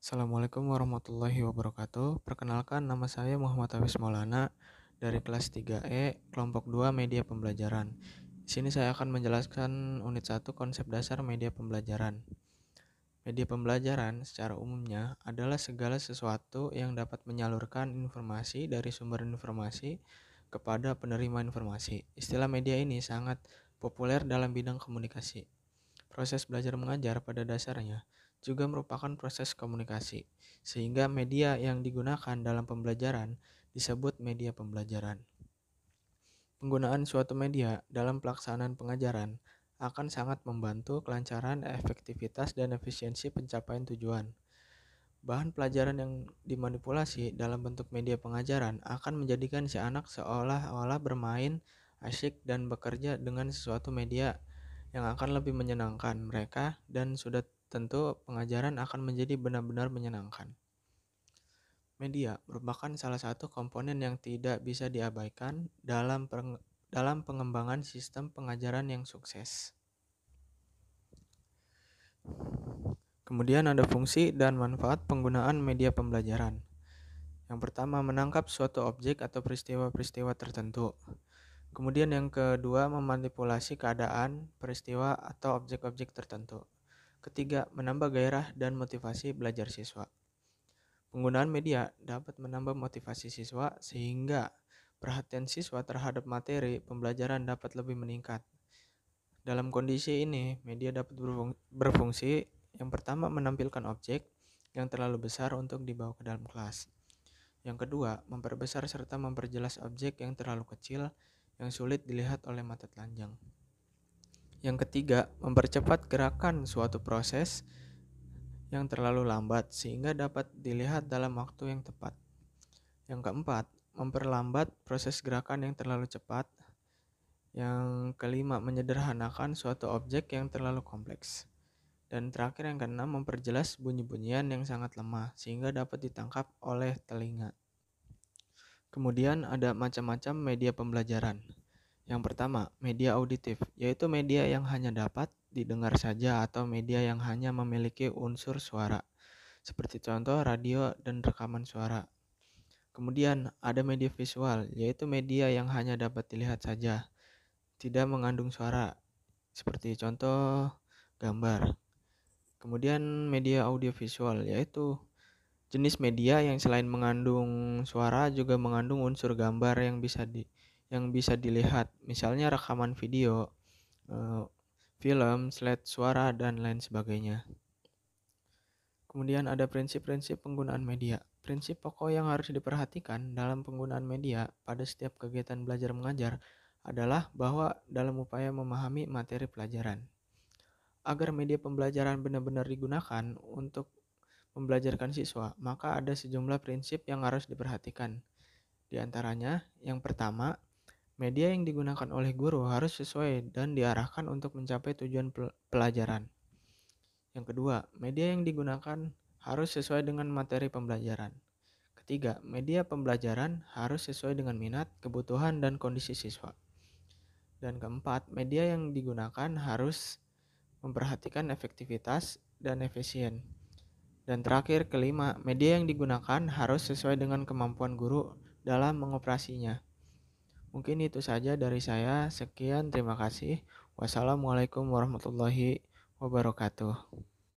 Assalamualaikum warahmatullahi wabarakatuh. Perkenalkan, nama saya Muhammad Hafiz Maulana dari kelas 3E, kelompok 2 Media Pembelajaran. Di sini saya akan menjelaskan unit 1 konsep dasar media pembelajaran. Media pembelajaran secara umumnya adalah segala sesuatu yang dapat menyalurkan informasi dari sumber informasi kepada penerima informasi. Istilah media ini sangat populer dalam bidang komunikasi. Proses belajar mengajar pada dasarnya juga merupakan proses komunikasi, sehingga media yang digunakan dalam pembelajaran disebut media pembelajaran. Penggunaan suatu media dalam pelaksanaan pengajaran akan sangat membantu kelancaran, efektivitas, dan efisiensi pencapaian tujuan. Bahan pelajaran yang dimanipulasi dalam bentuk media pengajaran akan menjadikan si anak seolah-olah bermain asyik dan bekerja dengan sesuatu media yang akan lebih menyenangkan mereka, dan sudah tentu pengajaran akan menjadi benar-benar menyenangkan. Media merupakan salah satu komponen yang tidak bisa diabaikan dalam pengembangan sistem pengajaran yang sukses. Kemudian ada fungsi dan manfaat penggunaan media pembelajaran. Yang pertama, menangkap suatu objek atau peristiwa-peristiwa tertentu. Kemudian yang kedua, memanipulasi keadaan, peristiwa, atau objek-objek tertentu. Ketiga, menambah gairah dan motivasi belajar siswa. Penggunaan media dapat menambah motivasi siswa sehingga perhatian siswa terhadap materi pembelajaran dapat lebih meningkat. Dalam kondisi ini, media dapat berfungsi yang pertama, menampilkan objek yang terlalu besar untuk dibawa ke dalam kelas. Yang kedua, memperbesar serta memperjelas objek yang terlalu kecil yang sulit dilihat oleh mata telanjang. Yang ketiga, mempercepat gerakan suatu proses yang terlalu lambat sehingga dapat dilihat dalam waktu yang tepat. Yang keempat, memperlambat proses gerakan yang terlalu cepat. Yang kelima, menyederhanakan suatu objek yang terlalu kompleks. Dan terakhir yang keenam, memperjelas bunyi-bunyian yang sangat lemah sehingga dapat ditangkap oleh telinga. Kemudian ada macam-macam media pembelajaran. Yang pertama, media auditif, yaitu media yang hanya dapat didengar saja atau media yang hanya memiliki unsur suara, seperti contoh radio dan rekaman suara. Kemudian ada media visual, yaitu media yang hanya dapat dilihat saja, tidak mengandung suara, seperti contoh gambar. Kemudian media audiovisual, yaitu jenis media yang selain mengandung suara juga mengandung unsur gambar yang bisa dilihat, misalnya rekaman video, film, slide suara, dan lain sebagainya. Kemudian ada prinsip-prinsip penggunaan media. Prinsip pokok yang harus diperhatikan dalam penggunaan media pada setiap kegiatan belajar mengajar adalah bahwa dalam upaya memahami materi pelajaran. Agar media pembelajaran benar-benar digunakan untuk membelajarkan siswa, maka ada sejumlah prinsip yang harus diperhatikan. Di antaranya, yang pertama, media yang digunakan oleh guru harus sesuai dan diarahkan untuk mencapai tujuan pelajaran. Yang kedua, media yang digunakan harus sesuai dengan materi pembelajaran. Ketiga, media pembelajaran harus sesuai dengan minat, kebutuhan, dan kondisi siswa. Dan keempat, media yang digunakan harus memperhatikan efektivitas dan efisien. Dan terakhir, kelima, media yang digunakan harus sesuai dengan kemampuan guru dalam mengoperasinya. Mungkin itu saja dari saya. Sekian, terima kasih. Wassalamualaikum warahmatullahi wabarakatuh.